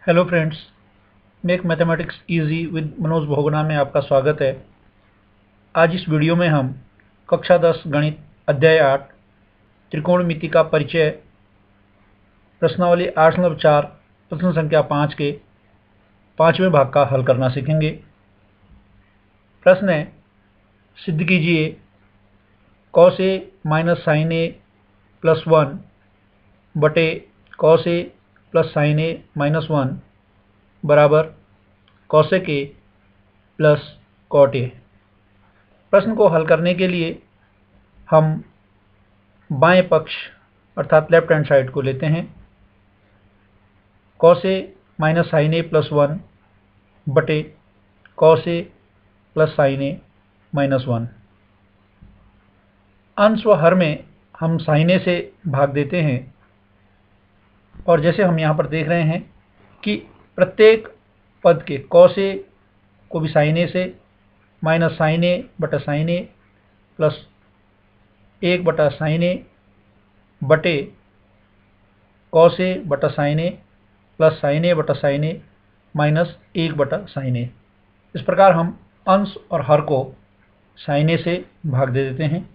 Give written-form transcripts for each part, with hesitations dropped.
Hello friends, make mathematics easy with Manoj भोगना में आपका स्वागत है। आज इस वीडियो में हम कक्षा 10 गणित अध्याय 8 त्रिकोणमिति का परिचय प्रश्नावली 8.4 प्रश्न संख्या 5 के 5वें भाग का हल करना सीखेंगे। प्रश्न है, सिद्ध कीजिए cos a minus sine a plus 1 बटे cos a plus sine a minus 1 बराबर cosec a plus cot a। प्रश्न को हल करने के लिए हम बाएं पक्ष अर्थात लेफ्ट हैंड साइड को लेते हैं। cos a minus sine a plus 1 बटे cos a plus sine a minus 1। अंश व हर में हम साइन a से भाग देते हैं और जैसे हम यहाँ पर देख रहे हैं कि प्रत्येक पद के cos a को भी साइन a से माइनस साइन a बटा साइन a प्लस 1 बटा साइन a बटे cos a बटा sine a plus sine a बटा साइन a माइनस 1 बटा साइन a। इस प्रकार हम अंश और हर को साइन a से भाग दे देते हैं।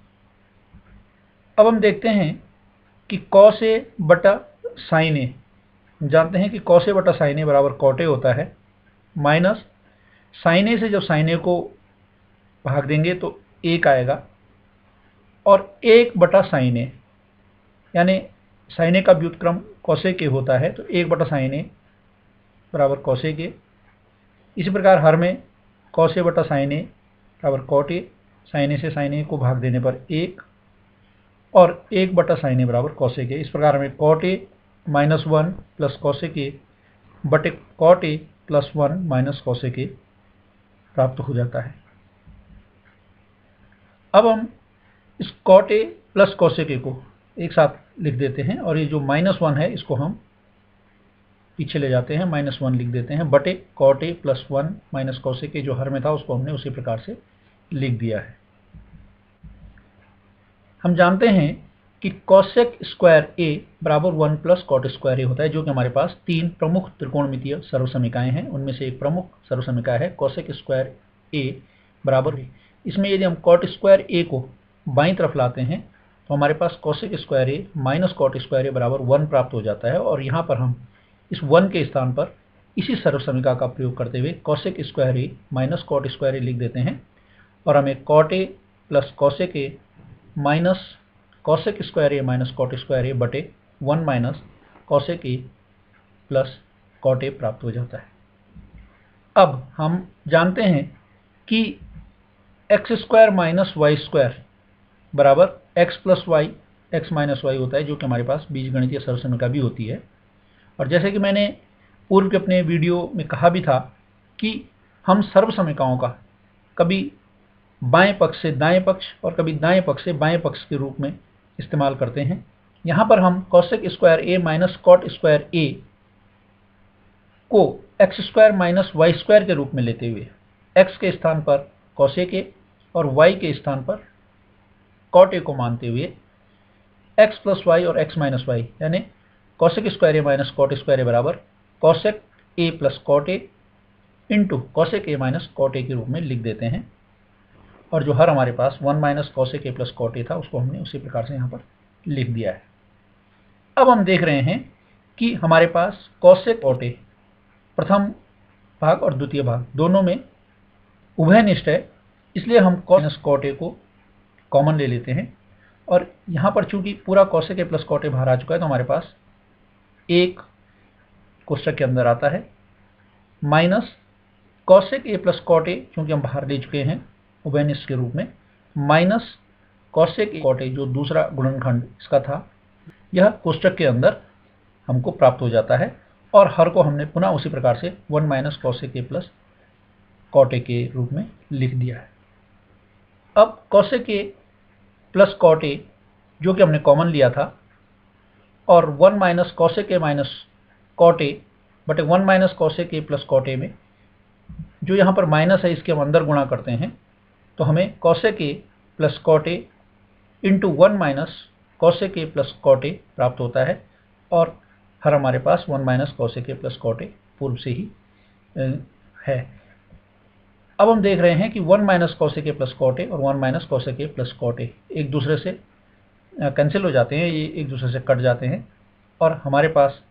अब हम देखते हैं कि cos a बटा साइन a, हम जानते हैं कि cos a बटा साइन a बराबर cot a होता है, माइनस साइन a से जब साइन a को भाग देंगे तो 1 आएगा और 1 बटा साइन a, यानी साइन a का व्युत्क्रम cosec a होता है, तो 1 बटा साइन a बराबर cosec a। इसी प्रकार हर में cos a बटा साइन a बराबर cot a, साइन a से साइन a को भाग देने पर 1 और 1 बटा साइन a बराबर cosec a। इस प्रकार हमें cot a minus 1 plus cosec a बटे cot a plus 1 minus cosec a प्राप्त हो जाता है। अब हम इस cot a plus cosec a को एक साथ लिख देते हैं और ये जो माइनस 1 है इसको हम पीछे ले जाते हैं, माइनस 1 लिख देते हैं बटे cot a plus 1 minus cosec a जो हर में था उसको हमने उसी प्रकार से लिख दिया है। हम जानते हैं कि cosec स्क्वायर a बराबर 1 प्लस cot स्क्वायर a होता है, जो कि हमारे पास 3 प्रमुख त्रिकोणमितीय सर्वसमीकाएं हैं। उनमें से एक प्रमुख सर्वसमीका है cosec स्क्वायर a बराबर। इसमें यदि हम cot स्क्वायर a को बाईं तरफ लाते हैं तो हमारे पास cosec square a minus cot square a बराबर 1 प्राप्त हो जाता है और यहाँ पर हम इस 1 के स्थान पर इसी सर्वसमीका का प्रयोग करते हुए cosec square a minus cot square a लिख देते हैं और हमें cot a plus cosec a minus cosec square a minus cot square a बटे 1 minus cosec a plus cot a प्राप्त हो जाता है। अब हम जानते हैं कि x square minus y square बराबर x plus y x minus y होता है, जो कि हमारे पास बीजगणितीय सर्वसमीका भी होती है। और जैसे कि मैंने पूर्व के अपने वीडियो में कहा भी था कि हम सर्वसमीकाओं का कभी बाएं पक्ष से दाएं पक्ष और कभी दाएं पक्ष से बाएं पक्ष के रूप में इस्तेमाल करते हैं। यहाँ पर हम cosec square a minus cot square a को x square minus y square के रूप में लेते हुए x के स्थान पर cosec a और y के स्थान पर cot a को मानते हुए x प्लस वाई और x माइनस वाई यानी cosec square a minus cot square a बराबर cosec a plus cot a into cosec a minus cot a के रूप में लिख देते हैं और जो हर हमारे पास 1 minus cosec a plus cot a था उसको हमने उसी प्रकार से यहाँ पर लिख दिया है। अब हम देख रहे हैं कि हमारे पास cosec cot a प्रथम भाग और द्वितीय भाग दोनों में उभयनिष्ठ है, इसलिए हम cos cot a को कॉमन ले लेते हैं और यहाँ पर चूंकि पूरा cosec a plus cot a बाहर आ चुका है तो हमारे पास एक कोष्ठक के अंदर आता है minus cosec a plus cot a, चूंकि हम बाहर ले चुके हैं उभयनिष्ठ के रूप में, minus cosec a cot a जो दूसरा गुणनखंड इसका था, यह कोष्ठक के अंदर हमको प्राप्त हो जाता है और हर को हमने पुनः उसी प्रकार से 1 minus cosec a plus cot a के रूप में लिख दिया है। अब cosec a plus cot a जो कि हमने कॉमन लिया था और 1 minus cosec a minus cot a बटे 1 minus cosec a plus cot a में जो यहाँ पर माइनस है इसके हम अंदर गुणा करते हैं तो हमें cosec a plus cot a into 1 minus cosec a plus cot a प्राप्त होता है और हर हमारे पास 1 minus cosec A plus cot a पूर्व से ही है। अब हम देख रहे हैं कि 1 minus cosec A plus cot a और 1 minus cosec A plus cot a एक दूसरे से कैंसिल हो जाते हैं, ये एक दूसरे से कट जाते हैं और हमारे पास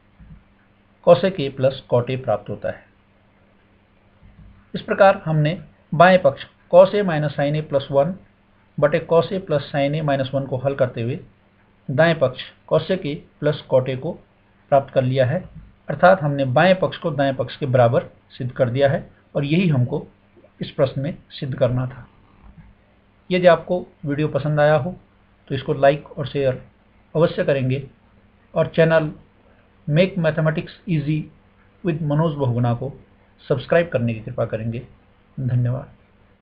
cosec A plus cot A प्राप्त होता है। इस प्रकार हमने बाएं पक्ष cos A minus sine A plus 1 बटे cos A plus sine A minus 1 को हल करते हुए दाएं पक्ष cosec A plus cot A को प्राप्त कर लिया है, अर्थात हमने बाएं पक्ष को दाएं पक्ष के बराबर सिद्ध कर दिया है और यही हमको इस प्रश्न में सिद्ध करना था। यदि आपको वीडियो पसंद आया हो तो इसको लाइक और शेयर अवश्य करेंगे और channel make mathematics easy with Manoj Bahuguna को सब्सक्राइब करने की कृपा करेंगे। धन्यवाद।